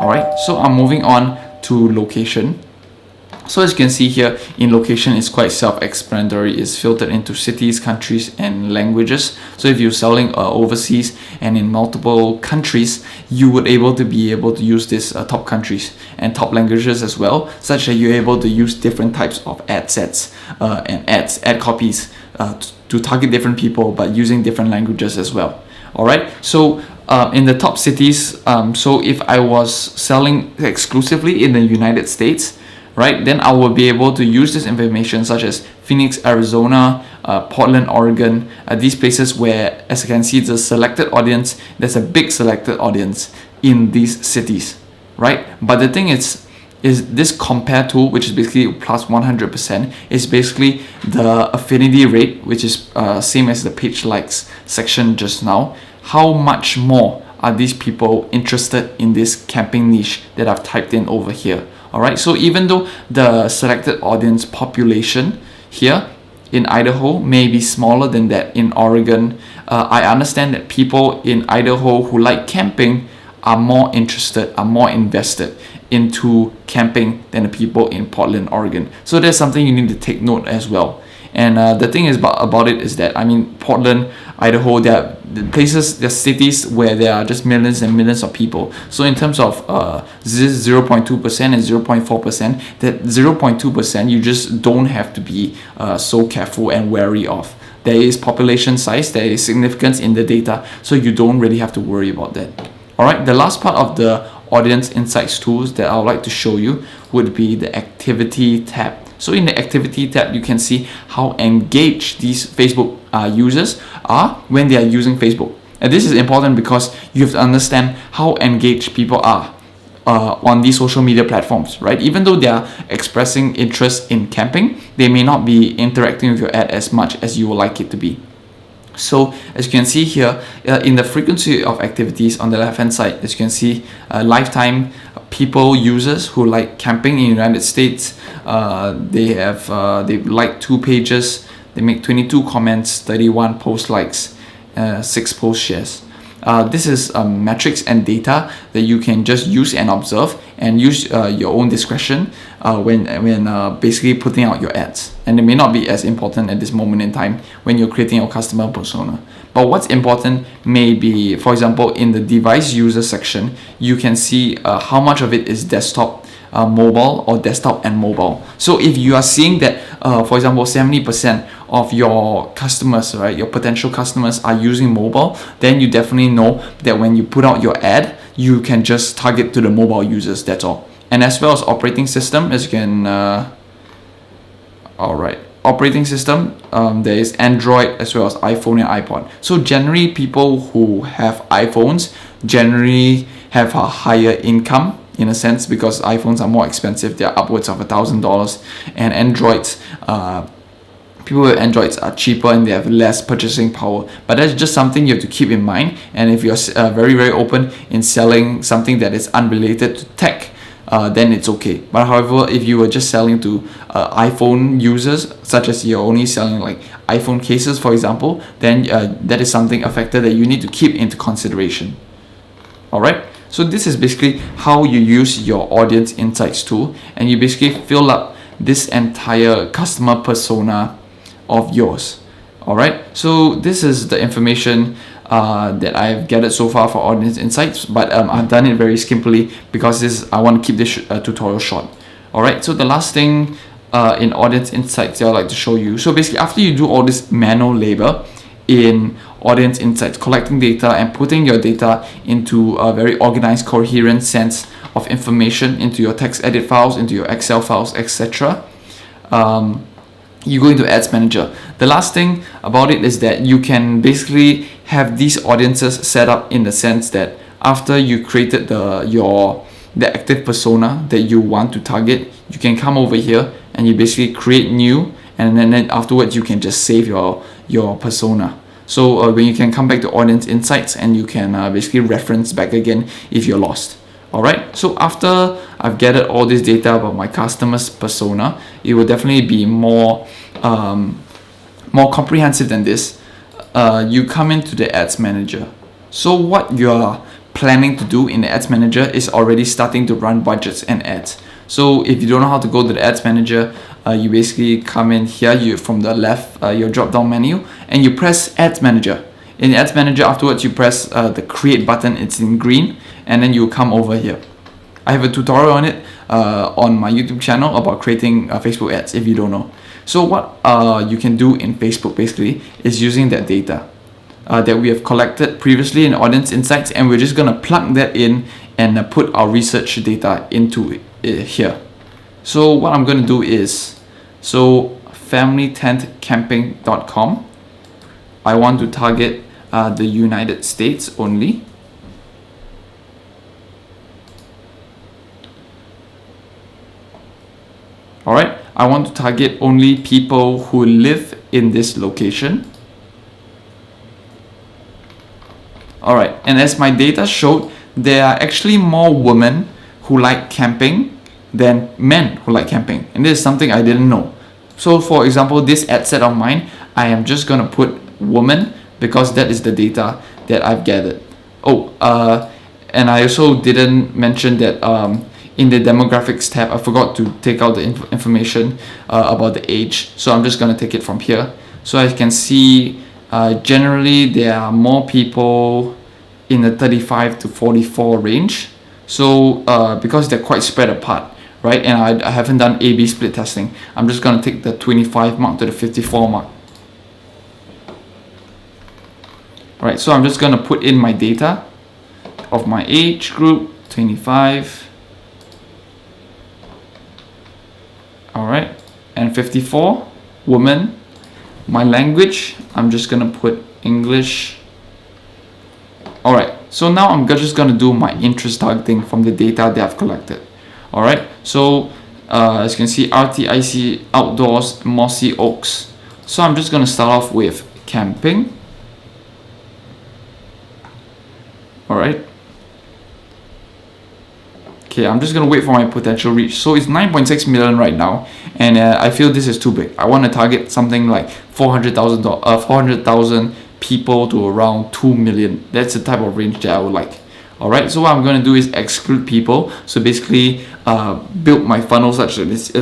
All right, so I'm moving on to location. So as you can see here, in location, it's quite self-explanatory. It's filtered into cities, countries, and languages. So if you're selling overseas and in multiple countries, you would be able to use this top countries and top languages as well, such that you're able to use different types of ad sets and ad copies to target different people, but using different languages as well. All right, so in the top cities, so if I was selling exclusively in the United States, right, then I will be able to use this information such as Phoenix, Arizona, Portland, Oregon, these places where, as you can see, the selected audience, there's a big selected audience in these cities, right? But the thing is this compare tool, which is basically plus 100%, is basically the affinity rate, which is same as the page likes section just now. How much more are these people interested in this camping niche that I've typed in over here? All right, so even though the selected audience population here in Idaho may be smaller than that in Oregon, I understand that people in Idaho who like camping are more interested, are more invested into camping than the people in Portland, Oregon. So that's something you need to take note as well. And the thing is about it is that, I mean, Portland, Idaho, there are places, there are cities where there are just millions and millions of people. So in terms of 0.2% and 0.4%, that 0.2% you just don't have to be so careful and wary of. There is population size, there is significance in the data, so you don't really have to worry about that. All right, the last part of the audience insights tools that I would like to show you would be the activity tab. So in the activity tab, you can see how engaged these Facebook users are when they are using Facebook. And this is important because you have to understand how engaged people are on these social media platforms, right? Even though they are expressing interest in camping, they may not be interacting with your ad as much as you would like it to be. So as you can see here, in the frequency of activities on the left hand side, as you can see, lifetime people, users who like camping in the United States, they like 2 pages, they make 22 comments, 31 post likes, 6 post shares. This is metrics and data that you can just use and observe and use your own discretion when basically putting out your ads. And it may not be as important at this moment in time when you're creating your customer persona. But what's important may be, for example, in the device user section, you can see how much of it is desktop, mobile, or desktop and mobile. So if you are seeing that, for example, 70% of your customers, right, your potential customers are using mobile, then you definitely know that when you put out your ad, you can just target to the mobile users, that's all. And as well as operating system, as you can, operating system, there is Android as well as iPhone and iPod. So generally people who have iPhones generally have a higher income in a sense, because iPhones are more expensive. They're upwards of $1,000, and Androids, people with Androids are cheaper and they have less purchasing power. But that's just something you have to keep in mind. And if you're very, very open in selling something that is unrelated to tech, then it's okay. But however, if you were just selling to iPhone users, such as you're only selling like iPhone cases, for example, then that is something, a factor that you need to keep into consideration. All right. So this is basically how you use your audience insights tool, and you basically fill up this entire customer persona of yours. All right. So this is the information that I've gathered so far for audience insights, but I've done it very skimpily because I want to keep this tutorial short. All right. So the last thing in audience insights that I'd like to show you. So basically, after you do all this manual labor in audience insights, collecting data and putting your data into a very organized, coherent sense of information into your text edit files, into your Excel files, etc. You go into Ads Manager. The last thing about it is that you can basically have these audiences set up in the sense that after you created the active persona that you want to target, you can come over here and you basically create new, and then afterwards you can just save your persona. So when you can come back to audience insights and you can basically reference back again if you're lost. All right. So after I've gathered all this data about my customer's persona, it will definitely be more comprehensive than this. You come into the Ads Manager. So what you're planning to do in the ads manager is already starting to run budgets and ads. So if you don't know how to go to the ads manager, you basically come in here, you from the left, your drop down menu, and you press ads manager. In the ads manager, afterwards you press the create button, it's in green, and then you come over here. I have a tutorial on it on my YouTube channel about creating Facebook ads if you don't know. So what you can do in Facebook basically is using that data that we have collected previously in Audience Insights, and we're just going to plug that in and put our research data into it here. So what I'm going to do is, so familytentcamping.com, I want to target the United States only. Alright, I want to target only people who live in this location. Alright, and as my data showed, there are actually more women who like camping than men who like camping. And this is something I didn't know. So for example, this ad set of mine, I am just going to put woman because that is the data that I've gathered. And I also didn't mention that in the demographics tab, I forgot to take out the information about the age. So I'm just going to take it from here. So I can see generally there are more people in the 35 to 44 range. So because they're quite spread apart, right? And I haven't done A/B split testing, I'm just going to take the 25 mark to the 54 mark. Alright, so I'm just going to put in my data of my age group, 25. Alright, and 54, woman. My language, I'm just going to put English. Alright, so now I'm just going to do my interest targeting from the data that I've collected. Alright, so as you can see, RTIC, outdoors, mossy oaks. So I'm just going to start off with camping. Alright. Okay, I'm just going to wait for my potential reach. So it's 9.6 million right now, and I feel this is too big. I want to target something like 400,000 people to around 2 million. That's the type of range that I would like. Alright, so what I'm going to do is exclude people. So basically build my funnel such that it's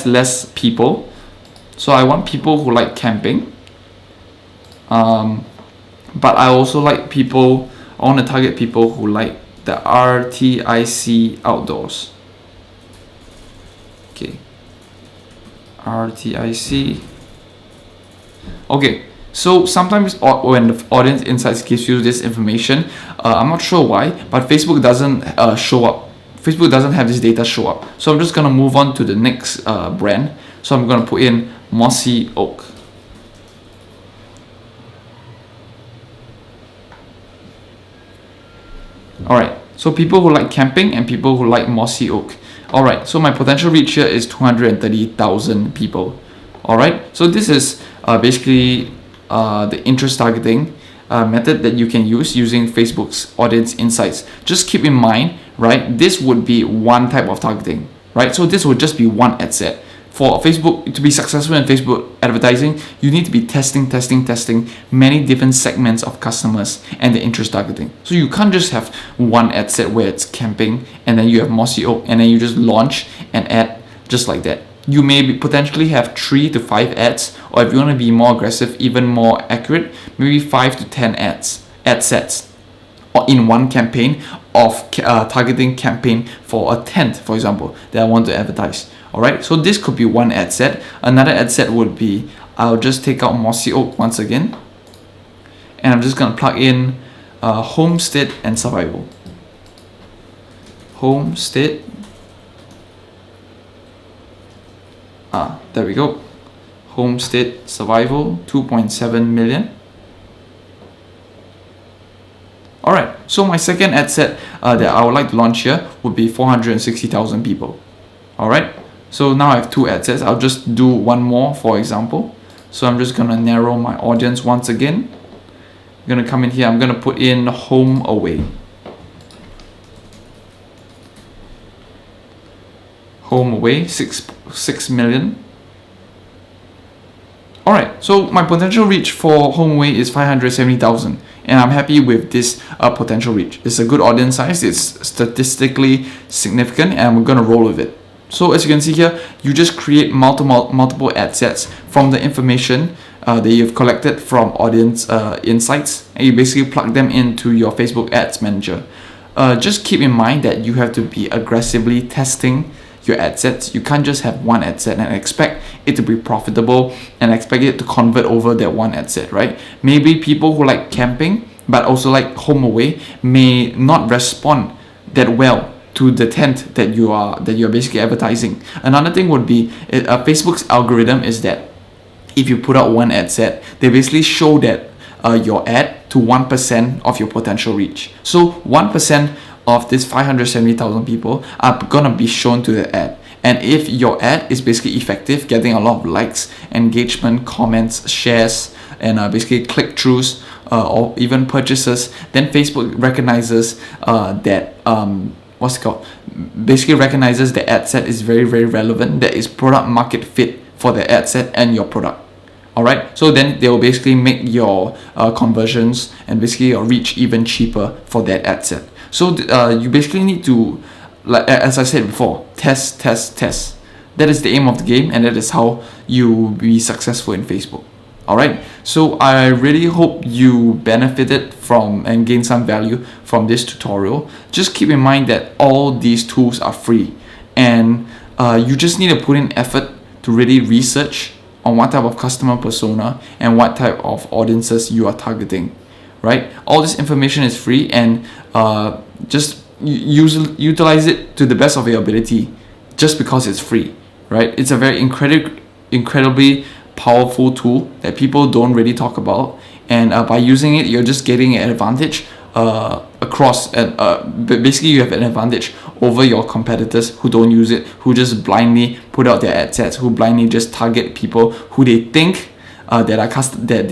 less people. So I want people who like camping. But I also like people, I want to target people who like the RTIC outdoors. Okay, RTIC. Okay, so sometimes when the Audience Insights gives you this information, I'm not sure why, but Facebook doesn't show up. Facebook doesn't have this data show up. So I'm just gonna move on to the next brand. So I'm gonna put in mossy oak. Alright, so people who like camping and people who like mossy oak. Alright, so my potential reach here is 230,000 people. Alright, so this is basically the interest targeting method that you can use using Facebook's Audience Insights. Just keep in mind, right, this would be one type of targeting, right? So this would just be one ad set. For Facebook to be successful in Facebook advertising, you need to be testing many different segments of customers and the interest targeting. So you can't just have one ad set where it's camping and then you have mossy oak and then you just launch an ad just like that. You may potentially have 3 to 5 ads, or if you want to be more aggressive, even more accurate, maybe 5 to 10 ad sets or in one campaign of targeting campaign for a tent, for example, that I want to advertise. Alright, so this could be one ad set. Another ad set would be, I'll just take out mossy oak once again, and I'm just going to plug in homestead and survival. Homestead. There we go. Homestead survival, 2.7 million. Alright, so my second ad set that I would like to launch here would be 460,000 people. Alright, so now I have 2 ad sets. I'll just do one more, for example. So I'm just going to narrow my audience once again. I'm going to come in here. I'm going to put in home away. Home away, 6 million. Alright, so my potential reach for home away is 570,000. and I'm happy with this potential reach. It's a good audience size, it's statistically significant, and we're gonna roll with it. So as you can see here, you just create multiple ad sets from the information that you've collected from audience insights, and you basically plug them into your Facebook Ads Manager. Just keep in mind that you have to be aggressively testing your ad sets. You can't just have one ad set and expect it to be profitable and expect it to convert over that one ad set, right? Maybe people who like camping but also like home away may not respond that well to the tent that you're basically advertising. Another thing would be Facebook's algorithm is that if you put out one ad set, they basically show that your ad to 1% of your potential reach. So 1% of this 570,000 people are gonna be shown to the ad. And if your ad is basically effective, getting a lot of likes, engagement, comments, shares, and basically click-throughs or even purchases, then Facebook recognizes that basically recognizes the ad set is very, very relevant, that is product market fit for the ad set and your product. Alright, so then they will basically make your conversions and basically your reach even cheaper for that ad set. So you basically need to, like as I said before, test. That is the aim of the game, and that is how you be successful in Facebook. Alright, so I really hope you benefited from and gained some value from this tutorial. Just keep in mind that all these tools are free, and you just need to put in effort to really research on what type of customer persona and what type of audiences you are targeting, right? All this information is free, and just utilize it to the best of your ability just because it's free, right? It's a very incredibly powerful tool that people don't really talk about, and by using it, you're just getting an advantage across, and basically you have an advantage over your competitors who don't use it, who just blindly put out their ad sets, who blindly just target people who they think that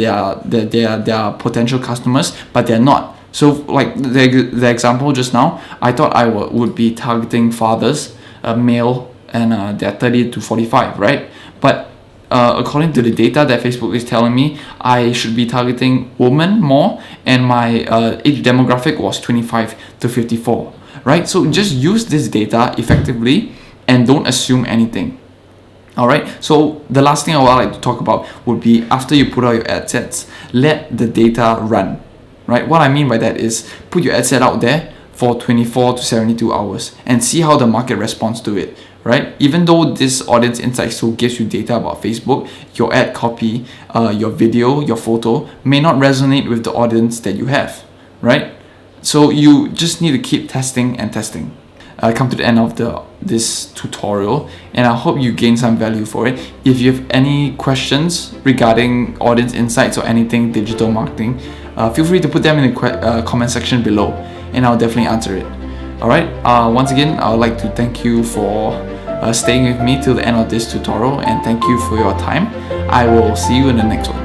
they are potential customers, but they're not. So like the example just now, I thought I would be targeting fathers, male, and they're 30 to 45, right? But according to the data that Facebook is telling me, I should be targeting women more, and my age demographic was 25 to 54, right? So just use this data effectively and don't assume anything. Alright, so the last thing I would like to talk about would be, after you put out your ad sets, let the data run, right? What I mean by that is, put your ad set out there for 24 to 72 hours and see how the market responds to it, right? Even though this audience insights tool gives you data about Facebook, your ad copy, your video, your photo may not resonate with the audience that you have, right? So you just need to keep testing and testing. Come to the end of this tutorial, and I hope you gain some value for it. If you have any questions regarding audience insights or anything digital marketing, feel free to put them in the comment section below, and I'll definitely answer it. Alright, once again, I would like to thank you for staying with me till the end of this tutorial, and thank you for your time. I will see you in the next one.